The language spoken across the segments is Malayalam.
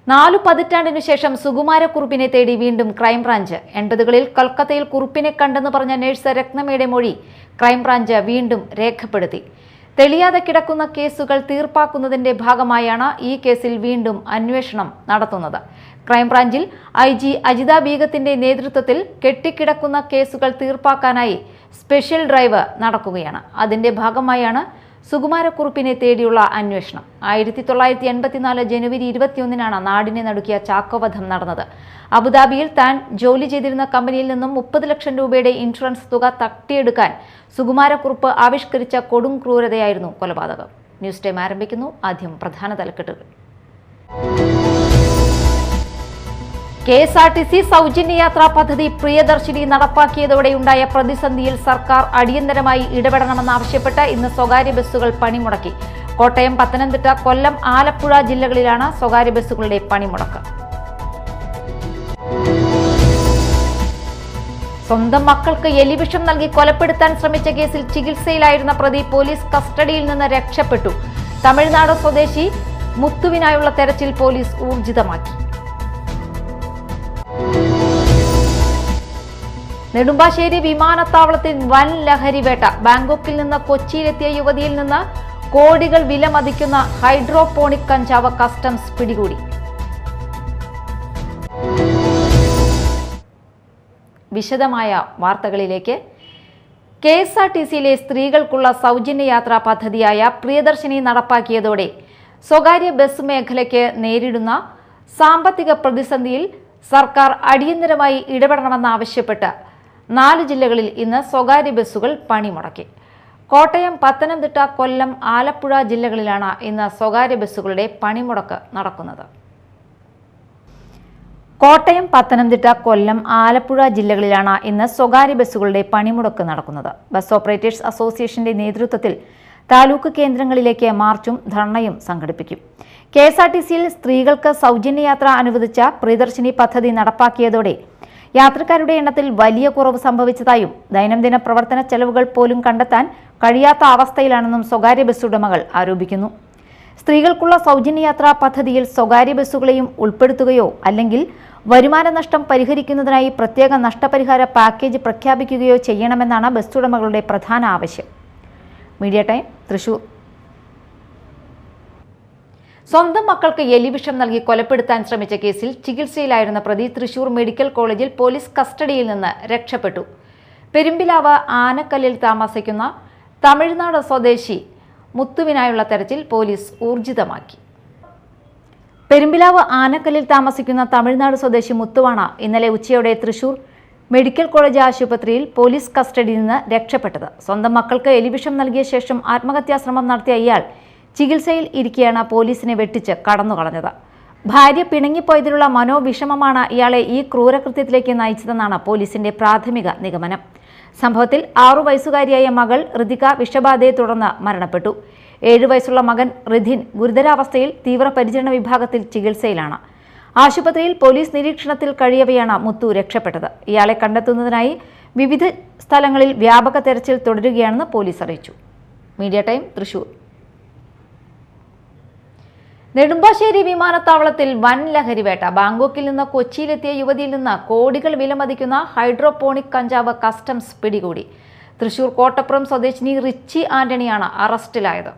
4 പതിറ്റാണ്ടിനു ശേഷം സുകുമാരക്കുറുപ്പിനെ തേടി വീണ്ടും ക്രൈംബ്രാഞ്ച്. 80കളിൽ കൊൽക്കത്തയിൽ കുറുപ്പിനെ കണ്ടെന്ന് പറഞ്ഞ നഴ്സ് രത്നമ്മയുടെ മൊഴി ക്രൈംബ്രാഞ്ച് വീണ്ടും രേഖപ്പെടുത്തി. തെളിയാതെ കിടക്കുന്ന കേസുകൾ തീർപ്പാക്കുന്നതിന്റെ ഭാഗമായാണ് ഈ കേസിൽ വീണ്ടും അന്വേഷണം നടത്തുന്നത്. ക്രൈംബ്രാഞ്ചിൽ IG അജിത ബീഗത്തിന്റെ നേതൃത്വത്തിൽ കെട്ടിക്കിടക്കുന്ന കേസുകൾ തീർപ്പാക്കാനായി സ്പെഷ്യൽ ഡ്രൈവ് നടക്കുകയാണ്. അതിന്റെ ഭാഗമായാണ് സുകുമാരക്കുറുപ്പിനെ തേടിയുള്ള അന്വേഷണം. 1984 ജനുവരി 21-നാണ് നാടിനെ നടുക്കിയ ചാക്കോവധം നടന്നത്. അബുദാബിയിൽ താൻ ജോലി ചെയ്തിരുന്ന കമ്പനിയിൽ നിന്നും 30 ലക്ഷം രൂപയുടെ ഇൻഷുറൻസ് തുക തട്ടിയെടുക്കാൻ സുകുമാരക്കുറുപ്പ് ആവിഷ്കരിച്ച കൊടും ക്രൂരതയായിരുന്നു കൊലപാതകം. ന്യൂസ് ടൈം ആരംഭിക്കുന്നു. ആദ്യം പ്രധാന തലക്കെട്ടുകൾ. KSRTC സൗജന്യ യാത്രാ പദ്ധതി പ്രിയദർശിനി നടപ്പാക്കിയതോടെയുണ്ടായ പ്രതിസന്ധിയിൽ സർക്കാർ അടിയന്തരമായി ഇടപെടണമെന്നാവശ്യപ്പെട്ട് ഇന്ന് സ്വകാര്യ ബസ്സുകൾ പണിമുടക്കി. കോട്ടയം, പത്തനംതിട്ട, കൊല്ലം, ആലപ്പുഴ ജില്ലകളിലാണ് സ്വകാര്യ ബസ്സുകളുടെ പണിമുടക്ക്. സ്വന്തം മക്കൾക്ക് എലിവിഷം നൽകി കൊലപ്പെടുത്താൻ ശ്രമിച്ച കേസിൽ ചികിത്സയിലായിരുന്ന പ്രതി പോലീസ് കസ്റ്റഡിയിൽ നിന്ന് രക്ഷപ്പെട്ടു. തമിഴ്നാട് സ്വദേശി മുത്തുവിനായുള്ള തെരച്ചിൽ പോലീസ് ഊർജിതമാക്കി. നെടുമ്പാശ്ശേരി വിമാനത്താവളത്തിൽ വൻ ലഹരിവേട്ട. ബാങ്കോക്കിൽ നിന്ന് കൊച്ചിയിലെത്തിയ യുവതിയിൽ നിന്ന് കോടികൾ വില മതിക്കുന്ന ഹൈഡ്രോപോണിക് കഞ്ചാവ് കസ്റ്റംസ് പിടികൂടി. വിശദമായ വാർത്തകളിലേക്ക്. KSRTCയിലെ സ്ത്രീകൾക്കുള്ള സൗജന്യ യാത്രാ പദ്ധതിയായ പ്രിയദർശിനി നടപ്പാക്കിയതോടെ സ്വകാര്യ ബസ് മേഖലയ്ക്ക് നേരിടുന്ന സാമ്പത്തിക പ്രതിസന്ധിയിൽ സർക്കാർ അടിയന്തരമായി ഇടപെടണമെന്നാവശ്യപ്പെട്ട് 4 ജില്ലകളിൽ ഇന്ന് സ്വകാര്യ ബസ്സുകൾ പണിമുടക്കി. കോട്ടയം, പത്തനംതിട്ട, കൊല്ലം, ആലപ്പുഴ ജില്ലകളിലാണ് ഇന്ന് സ്വകാര്യ ബസ്സുകളുടെ പണിമുടക്ക് നടക്കുന്നത്. കോട്ടയം, പത്തനംതിട്ട, കൊല്ലം, ആലപ്പുഴ ജില്ലകളിലാണ് ഇന്ന് സ്വകാര്യ ബസ്സുകളുടെ പണിമുടക്ക് നടക്കുന്നത്. ബസ് ഓപ്പറേറ്റേഴ്സ് അസോസിയേഷന്റെ നേതൃത്വത്തിൽ താലൂക്ക് കേന്ദ്രങ്ങളിലേക്ക് മാർച്ചും ധർണയും സംഘടിപ്പിക്കും. KSRTCയിൽ സ്ത്രീകൾക്ക് സൗജന്യ യാത്ര അനുവദിച്ച പ്രിയദർശിനി പദ്ധതി നടപ്പാക്കിയതോടെ യാത്രക്കാരുടെ എണ്ണത്തിൽ വലിയ കുറവ് സംഭവിച്ചതായും ദൈനംദിന പ്രവർത്തന ചെലവുകൾ പോലും കണ്ടെത്താൻ കഴിയാത്ത അവസ്ഥയിലാണെന്നും സ്വകാര്യ ബസ് ഉടമകൾ ആരോപിക്കുന്നു. സ്ത്രീകൾക്കുള്ള സൗജന്യ യാത്രാ പദ്ധതിയിൽ സ്വകാര്യ ബസ്സുകളെയും ഉൾപ്പെടുത്തുകയോ അല്ലെങ്കിൽ വരുമാന നഷ്ടം പരിഹരിക്കുന്നതിനായി പ്രത്യേക നഷ്ടപരിഹാര പാക്കേജ് പ്രഖ്യാപിക്കുകയോ ചെയ്യണമെന്നാണ് ബസ് ഉടമകളുടെ പ്രധാന ആവശ്യം. Media time, Thrissur. സ്വന്തം മക്കൾക്ക് എലിവിഷം നൽകി കൊലപ്പെടുത്താൻ ശ്രമിച്ച കേസിൽ ചികിത്സയിലായിരുന്ന പ്രതി തൃശൂർ മെഡിക്കൽ കോളേജിൽ പോലീസ് കസ്റ്റഡിയിൽ നിന്ന് രക്ഷപ്പെട്ടു. പെരുമ്പിലാവ് ആനക്കല്ലിൽ താമസിക്കുന്ന തമിഴ്നാട് സ്വദേശി മുത്തുവിനായുള്ള തെരച്ചിൽ പോലീസ് ഊർജിതമാക്കി. പെരുമ്പിലാവ് ആനക്കല്ലിൽ താമസിക്കുന്ന തമിഴ്നാട് സ്വദേശി മുത്തുവാണ് ഇന്നലെ ഉച്ചയോടെ തൃശൂർ മെഡിക്കൽ കോളേജ് ആശുപത്രിയിൽ പോലീസ് കസ്റ്റഡിയിൽ നിന്ന് രക്ഷപ്പെട്ടത്. സ്വന്തം മക്കൾക്ക് എലിവിഷം നൽകിയ ശേഷം ആത്മഹത്യാശ്രമം നടത്തിയ ഇയാൾ ചികിത്സയിൽ ഇരിക്കെയാണ് പോലീസിനെ വെട്ടിച്ച് കടന്നുകളഞ്ഞത്. ഭാര്യ പിണങ്ങിപ്പോയതിലുള്ള മനോവിഷമമാണ് ഇയാളെ ഈ ക്രൂരകൃത്യത്തിലേക്ക് നയിച്ചതെന്നാണ് പോലീസിന്റെ പ്രാഥമിക നിഗമനം. സംഭവത്തിൽ 6 വയസ്സുകാരിയായ മകൾ ഋതിക വിഷബാധയെ തുടർന്ന് മരണപ്പെട്ടു. 7 വയസ്സുള്ള മകൻ റിധിൻ ഗുരുതരാവസ്ഥയിൽ തീവ്രപരിചരണ വിഭാഗത്തിൽ ചികിത്സയിലാണ്. ആശുപത്രിയിൽ പോലീസ് നിരീക്ഷണത്തിൽ കഴിയവെയാണ് മുത്തു രക്ഷപ്പെട്ടത്. ഇയാളെ കണ്ടെത്തുന്നതിനായി വിവിധ സ്ഥലങ്ങളിൽ വ്യാപക തെരച്ചിൽ തുടരുകയാണെന്ന് പോലീസ് അറിയിച്ചു. Media time, Thrissur. നെടുമ്പാശ്ശേരി വിമാനത്താവളത്തിൽ വൻ ലഹരിവേട്ട. ബാങ്കോക്കിൽ നിന്ന് കൊച്ചിയിലെത്തിയ യുവതിയിൽ നിന്ന് കോടികൾ വിലമതിക്കുന്ന ഹൈഡ്രോപോണിക് കഞ്ചാവ് കസ്റ്റംസ് പിടികൂടി. തൃശൂർ കോട്ടപ്പുറം സ്വദേശിനി റിച്ചി ആന്റണിയാണ് അറസ്റ്റിലായത്.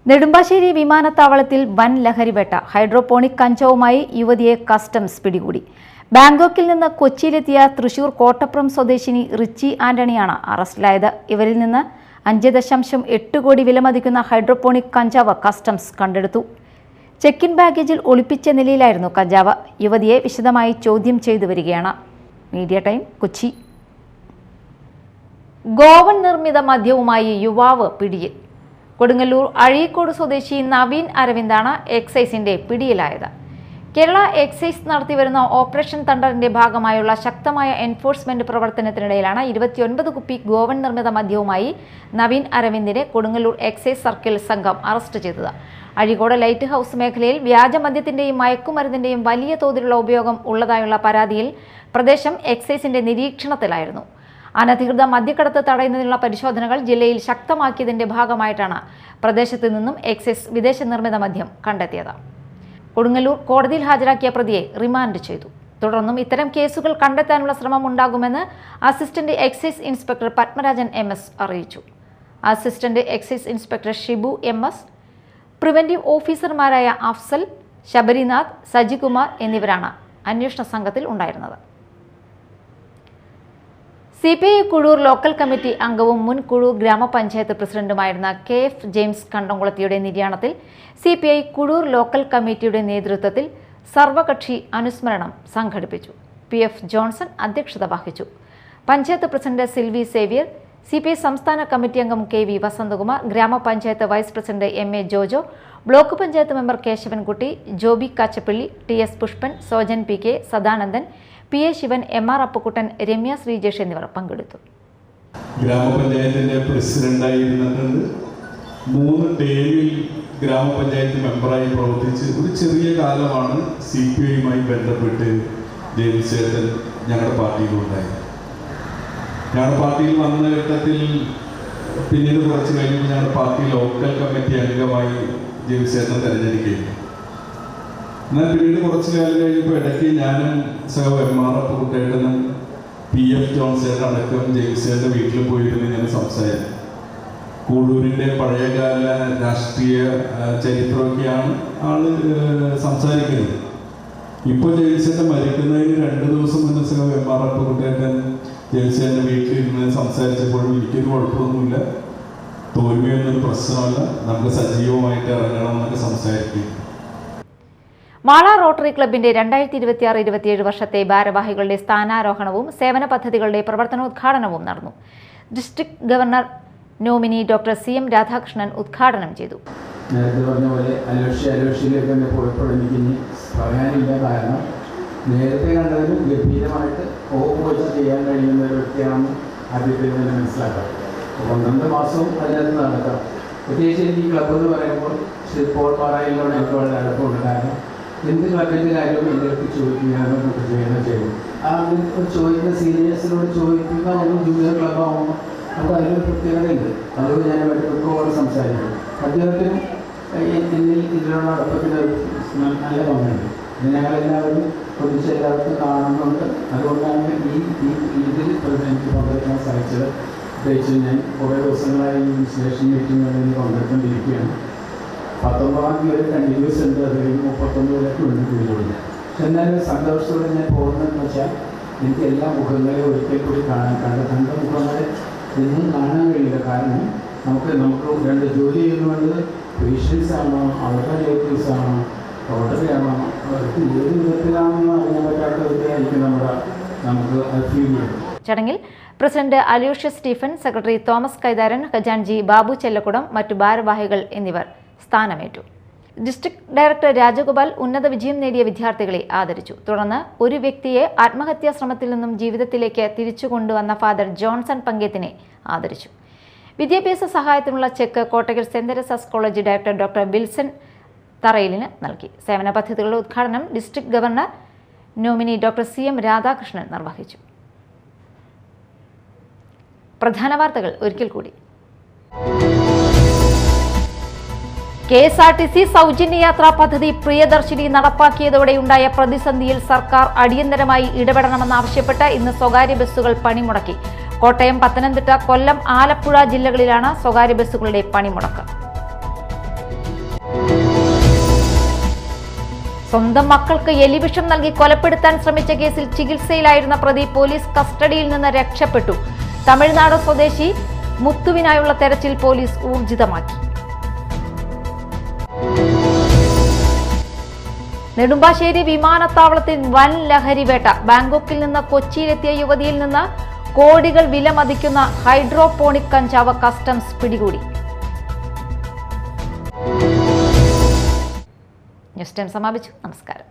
നെടുമ്പാശ്ശേരി വിമാനത്താവളത്തിൽ വൻ ലഹരിവേട്ട. ഹൈഡ്രോപോണിക് കഞ്ചാവുമായി യുവതിയെ കസ്റ്റംസ് പിടികൂടി. ബാങ്കോക്കിൽ നിന്ന് കൊച്ചിയിലെത്തിയ തൃശൂർ കോട്ടപ്പുറം സ്വദേശിനി റിച്ചി ആന്റണിയാണ് അറസ്റ്റിലായത്. ഇവരിൽ നിന്ന് 5.8 കോടി വിലമതിക്കുന്ന ഹൈഡ്രോപോണിക് കഞ്ചാവ് കസ്റ്റംസ് കണ്ടെടുത്തു. ചെക്ക് ഇൻ ബാഗേജിൽ ഒളിപ്പിച്ച നിലയിലായിരുന്നു കഞ്ചാവ്. യുവതിയെ വിശദമായി ചോദ്യം ചെയ്തു വരികയാണ്. Media time, Kochi. ഗോവൻ നിർമ്മിത മദ്യവുമായി യുവാവ് പിടിയിൽ. കൊടുങ്ങല്ലൂർ അഴീക്കോട് സ്വദേശി നവീൻ അരവിന്ദാണ് എക്സൈസിന്റെ പിടിയിലായത്. കേരള എക്സൈസ് നടത്തിവരുന്ന ഓപ്പറേഷൻ തണ്ടറിന്റെ ഭാഗമായുള്ള ശക്തമായ എൻഫോഴ്സ്മെന്റ് പ്രവർത്തനത്തിനിടയിലാണ് 29 കുപ്പി ഗോവൻ നിർമ്മിത മദ്യവുമായി നവീൻ അരവിന്ദിനെ കൊടുങ്ങല്ലൂർ എക്സൈസ് സർക്കിൾ സംഘം അറസ്റ്റ് ചെയ്തത്. അഴീക്കോട് ലൈറ്റ് ഹൌസ് മേഖലയിൽ വ്യാജമദ്യത്തിന്റെയും മയക്കുമരുന്നിന്റെയും വലിയ തോതിലുള്ള ഉപയോഗം ഉള്ളതായുള്ള പരാതിയിൽ പ്രദേശം എക്സൈസിന്റെ നിരീക്ഷണത്തിലായിരുന്നു. അനധികൃത മദ്യക്കടത്ത് തടയുന്നതിനുള്ള പരിശോധനകൾ ജില്ലയിൽ ശക്തമാക്കിയതിന്റെ ഭാഗമായിട്ടാണ് പ്രദേശത്ത് നിന്നും എക്സൈസ് വിദേശ നിർമ്മിത മദ്യം കണ്ടെത്തിയത്. കൊടുങ്ങല്ലൂർ കോടതിയിൽ ഹാജരാക്കിയ പ്രതിയെ റിമാൻഡ് ചെയ്തു. തുടർന്നും ഇത്തരം കേസുകൾ കണ്ടെത്താനുള്ള ശ്രമം ഉണ്ടാകുമെന്ന് assistant excise inspector Padmarajan MS അറിയിച്ചു. Assistant excise inspector Shibu MS, preventive ഓഫീസർമാരായ അഫ്സൽ, ശബരിനാഥ്, സജികുമാർ എന്നിവരാണ് അന്വേഷണ സംഘത്തിൽ ഉണ്ടായിരുന്നത്. CPI കുഴൂർ ലോക്കൽ കമ്മിറ്റി അംഗവും മുൻ കുഴൂർ ഗ്രാമപഞ്ചായത്ത് പ്രസിഡന്റുമായിരുന്ന KF ജെയിംസ് കണ്ടംകുളത്തിയുടെ നിര്യാണത്തിൽ CPI കുഴൂർ ലോക്കൽ കമ്മിറ്റിയുടെ നേതൃത്വത്തിൽ സർവകക്ഷി അനുസ്മരണം സംഘടിപ്പിച്ചു. PF ജോൺസൺ അധ്യക്ഷത വഹിച്ചു. Panchayat president Silvy Xavier, CPI സംസ്ഥാന കമ്മിറ്റി അംഗം KV വസന്തകുമാർ, ഗ്രാമപഞ്ചായത്ത് vice president MA Jojo, block panchayat member Keshavankutty, Joby Kachappilly, TS Pushpan, Sojan PK, Sadanandan, PA Sivan, MR Appukuttan, Ramya Sreejesh എന്നിവർ പങ്കെടുത്തു. ഗ്രാമപഞ്ചായത്തിന്റെ പ്രസിഡന്റായിരുന്നിട്ടുണ്ട്. 3 ടേമിൽ ഗ്രാമപഞ്ചായത്ത് മെമ്പറായി പ്രവർത്തിച്ച് ഒരു ചെറിയ കാലമാണ് CPIയുമായി ബന്ധപ്പെട്ട് ജെയിംസ് ചേട്ടൻ ഞങ്ങളുടെ പാർട്ടിയിലുണ്ടായത്. ഞങ്ങളുടെ പാർട്ടിയിൽ വന്ന ഘട്ടത്തിൽ പിന്നീട് കുറച്ച് കഴിഞ്ഞപ്പോൾ ഞങ്ങളുടെ പാർട്ടി ലോക്കൽ കമ്മിറ്റി അംഗമായി ജെയിംസ് ചേട്ടൻ തിരഞ്ഞെടുക്കുകയും, എന്നാൽ പിന്നീട് കുറച്ച് കാലം കഴിഞ്ഞപ്പോൾ ഇടയ്ക്ക് ഞാനും MR അപ്പുക്കുട്ടേട്ടനും PF ജോൺസൺ അടക്കം ജെയിംസ് ചേട്ടൻ്റെ വീട്ടിൽ പോയിരുന്ന് ഞാൻ സംസാരിച്ചു. കൂടൂരിൻ്റെ പഴയകാല രാഷ്ട്രീയ ചരിത്രമൊക്കെയാണ് ആള് സംസാരിക്കുന്നത്. ഇപ്പോൾ ജെയിംസ് ചേട്ടൻ മരിക്കുന്നതിന് 2 ദിവസം മുന്നേ MR അപ്പുക്കുട്ടേട്ടൻ ജെയിംസ് ചേട്ടൻ്റെ വീട്ടിലിരുന്ന് സംസാരിച്ചപ്പോഴും എനിക്കൊരു കുഴപ്പമൊന്നുമില്ല, തോൽവിയൊന്നൊരു പ്രശ്നമല്ല, നമുക്ക് സജീവമായിട്ട് ഇറങ്ങണം എന്നൊക്കെ സംസാരിക്കും. മാള റോട്ടറി ക്ലബിന്റെ 2026-27 വർഷത്തെ ഭാരവാഹികളുടെ സ്ഥാനാരോഹണവും സേവന പദ്ധതികളുടെ പ്രവർത്തനോദ്ഘാടനവും നടന്നു. District governor nominee doctor CM Radhakrishnan ഉദ്ഘാടനം ചെയ്തു. നേരത്തെ പറഞ്ഞ പോലെ അലോഷിയിലേക്ക് തന്നെ പോയപ്പോൾ എനിക്ക് ഇനി പറയാനില്ല. കാരണം നേരത്തെ കണ്ടതിന് ഗംഭീരമായിട്ട് വെച്ച് ചെയ്യാൻ കഴിയുന്ന ഒരു വ്യക്തിയാണെന്ന് ആദ്യത്തിൽ തന്നെ മനസ്സിലാക്കാം. 12 മാസവും അതിനകത്ത് നടക്കാം. പ്രത്യേകിച്ച് എനിക്ക് ഈ ക്ലബ്ബ് എന്ന് പറയുമ്പോൾ പോൾ പാറയിലൂടെ എനിക്ക് വളരെ അടുപ്പമുണ്ട്. കാരണം എന്ത് ക്ലബിൻ്റെ കാര്യവും എൻ്റെ അടുത്ത് ചോദിക്കുകയാണ് ചെയ്യും. ആ ചോദിക്കുന്ന സീനിയേഴ്സിനോട് ചോദിക്കുന്ന ഒരു ജൂനിയർ ക്ലബ്ബാകുമ്പോൾ നമുക്ക് അതിലൊരു പ്രത്യേകതയുണ്ട്. അതുകൊണ്ട് ഞാൻ ഒരുപാട് സംസാരിക്കും. അദ്ദേഹത്തിനും എന്നിൽ ഇതിലുള്ള അടുപ്പത്തിന് നല്ല പങ്കുണ്ട്. ഞങ്ങളെല്ലാവരും ഒന്നിച്ച് എല്ലാവർക്കും കാണുന്നുണ്ട്. അതുകൊണ്ടാണ് ഇതിൽ എനിക്ക് പങ്കെടുക്കാൻ സാധിച്ചത്. പ്രത്യേകിച്ച് ഞാൻ കുറേ ദിവസങ്ങളായി ഇൻസ്റ്റലേഷൻ മീറ്റിങ്ങുകളിൽ പങ്കെടുത്തുകൊണ്ടിരിക്കുകയാണ്. 19-ാം തീയതി വരെ കണ്ടിന്യൂസ് ഉണ്ട്. അത് കഴിഞ്ഞ് 39 വരെയൊക്കെ ഉണ്ട് കൂടിയുള്ളത്. പക്ഷെ എന്നാലും സന്തോഷത്തോടെ ഞാൻ പോകുന്നതെന്ന് വെച്ചാൽ എനിക്ക് എല്ലാ മുഖങ്ങളെയും ഒരിക്കൽ കൂടി കണ്ട മുഖങ്ങളെ എന്നും കാണാൻ കഴിയില്ല. കാരണം നമുക്ക് 2 ജോലി ചെയ്യുന്നത് പേഷ്യൻസ് ആണോ, അവരുടെ റിലേറ്റീവ്സ് ആണോ, റോട്ടറി ആണോ, അവർക്ക് ഏത് വിധത്തിലാണെന്ന് അറിയാൻ പറ്റാത്ത വിധത്തിലായിരിക്കും നമുക്ക് ഫീൽ ചെയ്യുന്നത്. ചടങ്ങിൽ president Aloysius Stephen, secretary Thomas Kaitharan, ഖജാൻജി ബാബു ചെല്ലക്കുടം, മറ്റു ഭാരവാഹികൾ എന്നിവർ സ്ഥാനമേറ്റു. ഡിസ്ട്രിക്ട് ഡയറക്ടർ രാജഗോപാൽ ഉന്നത വിജയം നേടിയ വിദ്യാർത്ഥികളെ ആദരിച്ചു. തുടർന്ന് ഒരു വ്യക്തിയെ ആത്മഹത്യാ ശ്രമത്തിൽ നിന്നും ജീവിതത്തിലേക്ക് തിരിച്ചു കൊണ്ടുവന്ന ഫാദർ ജോൺസൺ പങ്കേത്തിനെ ആദരിച്ചു. വിദ്യാഭ്യാസ സഹായത്തിനുള്ള cheque Kottakkal Saint Teresa's college director doctor Bilson തറയിലിന് നൽകി. സേവന പദ്ധതികളുടെ ഉദ്ഘാടനം district governor nominee doctor CM Radhakrishnan നിർവഹിച്ചു. പ്രധാന വാർത്തകൾ ഒരിക്കൽ കൂടി. KSRTC സൗജന്യ യാത്രാ പദ്ധതി പ്രിയദർശിനി നടപ്പാക്കിയതോടെയുണ്ടായ പ്രതിസന്ധിയിൽ സർക്കാർ അടിയന്തരമായി ഇടപെടണമെന്നാവശ്യപ്പെട്ട് ഇന്ന് സ്വകാര്യ ബസ്സുകൾ പണിമുടക്കി. കോട്ടയം, പത്തനംതിട്ട, കൊല്ലം, ആലപ്പുഴ ജില്ലകളിലാണ് സ്വകാര്യ ബസ്സുകളുടെ പണിമുടക്ക്. സ്വന്തം മക്കൾക്ക് എലിവിഷം നൽകി കൊലപ്പെടുത്താൻ ശ്രമിച്ച കേസിൽ ചികിത്സയിലായിരുന്ന പ്രതി പോലീസ് കസ്റ്റഡിയിൽ നിന്ന് രക്ഷപ്പെട്ടു. തമിഴ്നാട് സ്വദേശി മുത്തുവിനായുള്ള തെരച്ചിൽ പോലീസ് ഊർജിതമാക്കി. നെടുമ്പാശ്ശേരി വിമാനത്താവളത്തിൽ വൻ ലഹരിവേട്ട. ബാങ്കോക്കിൽ നിന്ന് കൊച്ചിയിലെത്തിയ യുവതിയിൽ നിന്ന് കോടികൾ വില മതിക്കുന്ന ഹൈഡ്രോപോണിക് കഞ്ചാവ് കസ്റ്റംസ് പിടികൂടി. ന്യൂസ് ടൈം സമാപിച്ചു. നമസ്കാരം.